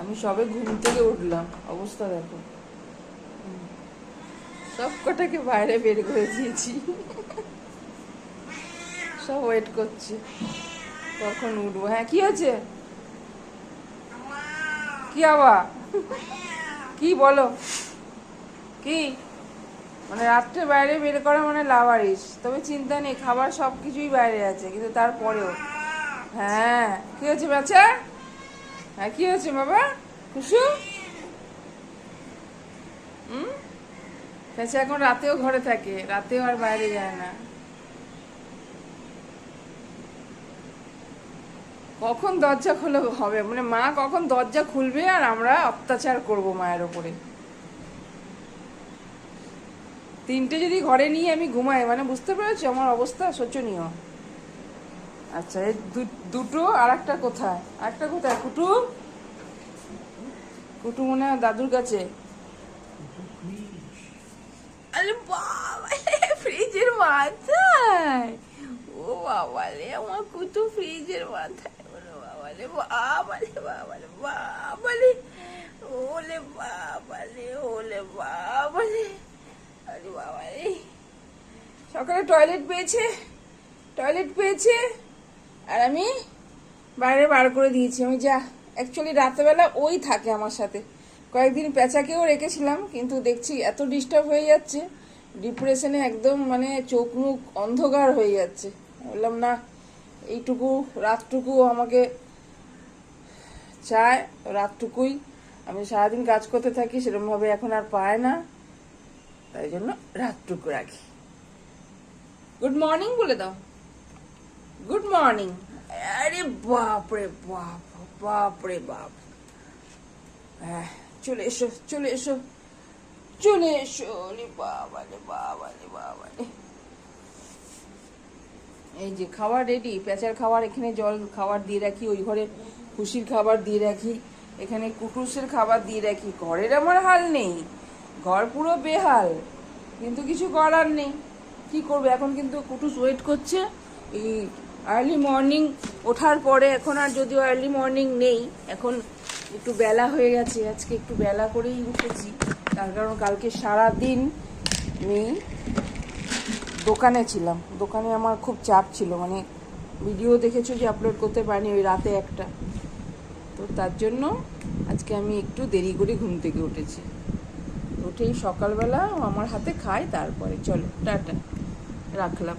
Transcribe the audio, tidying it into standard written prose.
আমি সবে ঘুম থেকে উঠলাম, অবস্থা দেখো। সব কটাকে বাইরে বের করে দিয়েছি, সব ওয়েট করছে কখন উঠবো। হ্যাঁ, কি হয়েছে? কি আবার? কি বলো? কি মানে রাত্রে বাইরে বের করা মানে লাভারিস? তবে চিন্তা নেই, খাবার সব কিছুই বাইরে আছে, কিন্তু তারপরেও। হ্যাঁ, কি হয়েছে বাচ্চা? হ্যাঁ, কি হয়েছে বাবা? খুশু? পেঁচা এখন রাতেও ঘরে থাকে, রাতেও আর বাইরে যায় না। কখন দরজা খোলা হবে, মানে মা কখন দরজা খুলবে আর আমরা অত্যাচার করব মায়ের ওপরে। 3টে যদি ঘরে নিয়ে আমি ঘুমাই, মানে বুঝতে পেরেছি আমার অবস্থা শোচনীয়। আচ্ছা, এই দুটো, আর একটা কোথায়? আরেকটা কোথায়? কুটু? কুটু মনে হয় দাদুর কাছে। আরে বাবা, ফ্রিজের মাথায়! ও বাবালে, আমার কুটু ফ্রিজের মাথায়! ওরে বাবালে, বাবালে, বাবালে, বাবালে! ওলে বাবালে, ওলে বাবালে! আরে বাবালে! সকালে টয়লেট পেয়েছে আর আমি বাইরে বার করে দিয়েছি। আমি যা, অ্যাকচুয়ালি রাতেবেলা ওই থাকে আমার সাথে। কয়েকদিন পেঁচাকেও রেখেছিলাম, কিন্তু দেখছি এত ডিস্টার্ব হয়ে যাচ্ছে, ডিপ্রেশনে একদম মানে চোখ মুখ অন্ধকার হয়ে যাচ্ছে। বললাম না, এইটুকু রাতটুকু আমাকে চায়, রাতটুকুই আমি সারাদিন কাজ করতে থাকি, সেরকমভাবে এখন আর পায় না, তাই জন্য রাতটুকু রাখি। গুড মর্নিং বলে দাও। Good morning. আরে বাপ রে বাপ, বাপ রে বাপ! হ্যাঁ, চলে এসো, চলে এসো, চলে এসো! রে বাবা রে বাবা রে বাবা রে! এই যে খাবার রেডি, পেঁচার খাবার এখানে, জল খাবার দিয়ে রাখি, ওই ঘরে খুশির খাবার দিয়ে রাখি, এখানে কুটুসের খাবার দিয়ে রাখি। ঘরের আমার হাল নেই, ঘর পুরো বেহাল, কিন্তু কিছু করার নেই। কি করবে এখন? কিন্তু কুটুস ওয়েট করছে এই আর্লি মর্নিং ওঠার পরে। এখন আর যদিও আর্লি মর্নিং নেই, এখন একটু বেলা হয়ে গেছে, আজকে একটু বেলা করেই উঠেছি, তার কারণ কালকে সারা দিন আমি দোকানে ছিলাম। দোকানে আমার খুব চাপ ছিল, মানে ভিডিও দেখেছো যে আপলোড করতে পারিনি ওই রাতে একটা, তো তার জন্য আজকে আমি একটু দেরি করে ঘুম থেকে উঠেছি। উঠেই সকালবেলা আমার হাতে খাই, তারপরে চলো টাটা রাখলাম।